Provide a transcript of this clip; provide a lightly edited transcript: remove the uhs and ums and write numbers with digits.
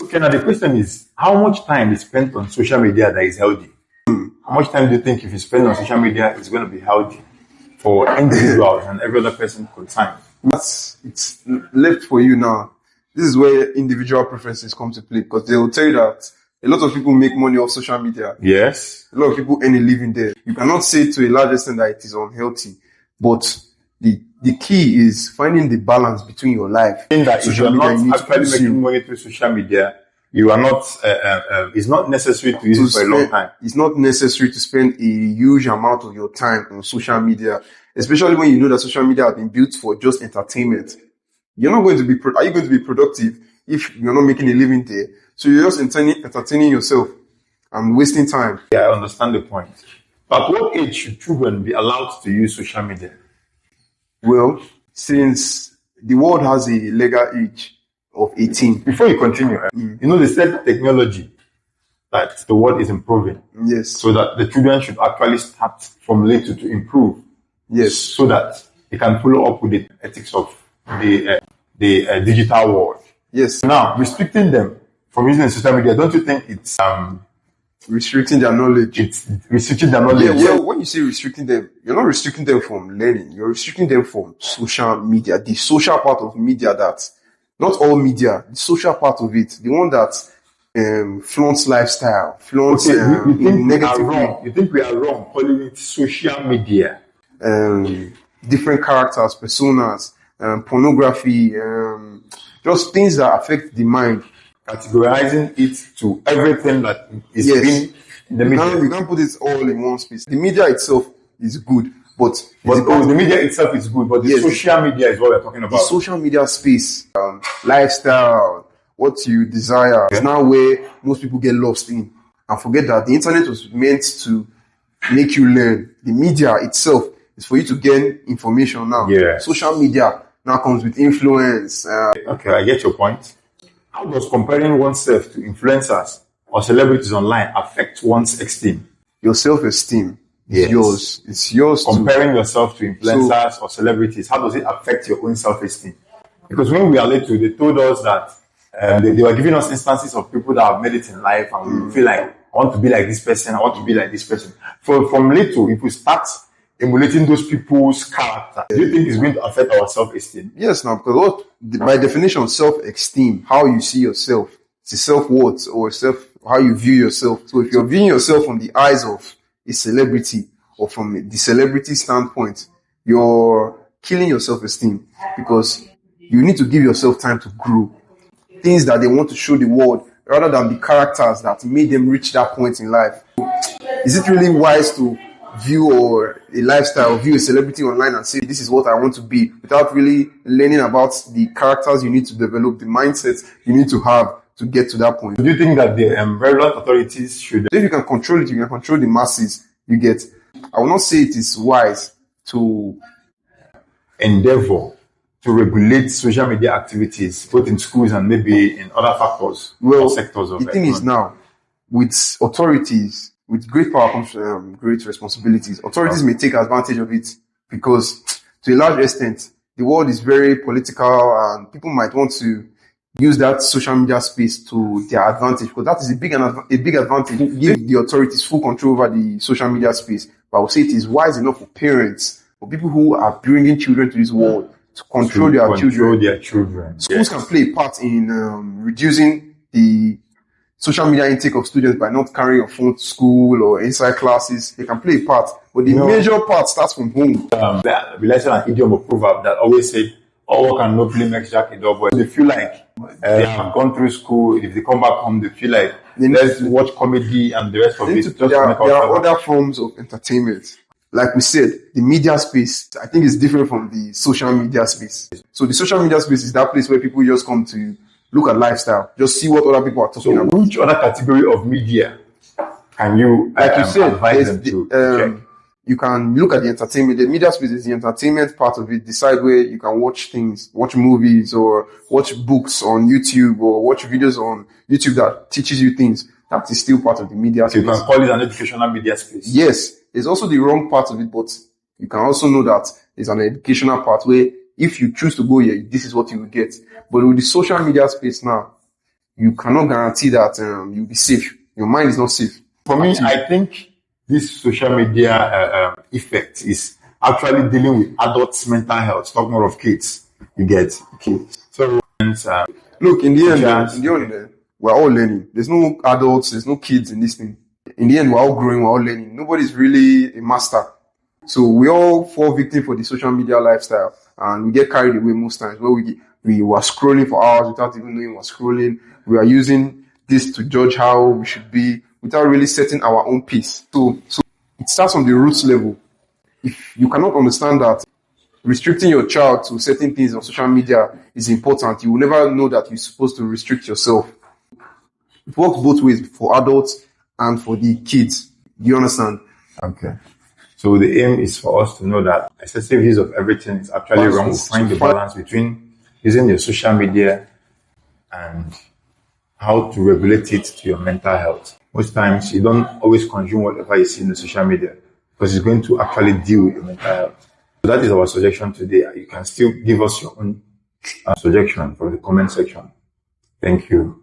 Okay, now the question is, how much time is spent on social media that is healthy? How much time do you think if you spend on social media is going to be healthy for individuals and every other person concerned? It's left for you now. This is where individual preferences come to play, because they will tell you that a lot of people make money off social media. Yes. A lot of people earn a living there. You cannot say to a large extent that it is unhealthy, but the key is finding the balance between your life. In that if you're not actually making money through social media, you are not. It's not necessary to use it for a long time. It's not necessary to spend a huge amount of your time on social media, especially when you know that social media has been built for just entertainment. You're not going to be. Are you going to be productive if you're not making a living there? So you're just entertaining yourself and wasting time. Yeah, I understand the point. But what age should children be allowed to use social media? Well, since the world has a legal age of 18. Before you continue, you know, they said technology, that the world is improving. Yes. So that the children should actually start from little to improve. Yes. So that they can follow up with the ethics of the digital world. Yes. Now, restricting them from using social media, don't you think it's restricting their knowledge? It's restricting their knowledge. Yeah, well, when you say restricting them, you're not restricting them from learning. You're restricting them from social media, the social part of media that, not all media, the social part of it, the one that flaunts lifestyle, flaunts negative. You think we are wrong calling it social media? Different characters, personas, pornography, just things that affect the mind. Categorizing it to everything that is being in the media. You can't put it all in one space. The media itself is good, but the media itself is good, but the social media is what we're talking about. The social media space, lifestyle, what you desire, is now where most people get lost in and forget that the internet was meant to make you learn. The media itself is for you to gain information now. Yeah. Social media now comes with influence. Okay, I get your point. How does comparing oneself to influencers or celebrities online affect one's esteem? Your self-esteem is yours. It's yours. Comparing yourself to influencers or celebrities, how does it affect your own self-esteem? Because when we are little, they told us that they were giving us instances of people that have made it in life, and we feel like, I want to be like this person, I want to be like this person. From little, if we start emulating those people's character, do you think it's going to affect our self-esteem? Yes, now, because by definition, self-esteem, how you see yourself, it's a self-worth or how you view yourself. So if you're viewing yourself from the eyes of a celebrity or from the celebrity standpoint, you're killing your self-esteem, because you need to give yourself time to grow. Things that they want to show the world rather than the characters that made them reach that point in life. Is it really wise to view or a lifestyle, view a celebrity online and say, this is what I want to be, without really learning about the characters you need to develop, the mindset you need to have to get to that point? Do you think that the relevant authorities should... If you can control it, you can control the masses you get. I will not say it is wise to endeavor to regulate social media activities, both in schools and maybe in other factors or sectors of the thing is now, with authorities, with great power comes great responsibilities. Authorities may take advantage of it because, to a large extent, the world is very political and people might want to use that social media space to their advantage, because that is a big advantage. Give the authorities full control over the social media space. But I would say it is wise enough for parents, for people who are bringing children to this world, to control their children. Schools can play a part in reducing the social media intake of students by not carrying your phone to school or inside classes. They can play a part, but the major part starts from home. Related an idiom or proverb that always say, all work and no play makes Jack a dull boy. They feel like they have gone through school. If they come back home, they feel like let's watch comedy and the rest of it. There are other forms of entertainment. Like we said, the media space, I think, is different from the social media space. So the social media space is that place where people just come to look at lifestyle, just see what other people are talking about. Which other category of media can you, like you said, advise them to check? You can look at the entertainment. The media space is the entertainment part of it. Decide where you can watch things, watch movies, or watch books on YouTube, or watch videos on YouTube that teaches you things. That is still part of the media space. You can call it an educational media space. Yes. There's also the wrong part of it, but you can also know that there's an educational part where if you choose to go here, this is what you will get. But with the social media space now, you cannot guarantee that you'll be safe. Your mind is not safe. For me, I think this social media effect is actually dealing with adults' mental health. Talk more of kids. You get kids. So look, in the end, we're all learning. There's no adults, there's no kids in this thing. In the end, we're all growing, we're all learning. Nobody's really a master. So we all fall victim for the social media lifestyle, and we get carried away most times where we were scrolling for hours without even knowing we're scrolling. We are using this to judge how we should be without really setting our own pace. So it starts on the roots level. If you cannot understand that restricting your child to certain things on social media is important, you will never know that you're supposed to restrict yourself. It works both ways, for adults and for the kids. Do you understand? Okay. So the aim is for us to know that excessive use of everything is actually wrong. We find the balance between using your social media and how to regulate it to your mental health. Most times, you don't always consume whatever you see in the social media because it's going to actually deal with your mental health. So that is our suggestion today. You can still give us your own suggestion from the comment section. Thank you.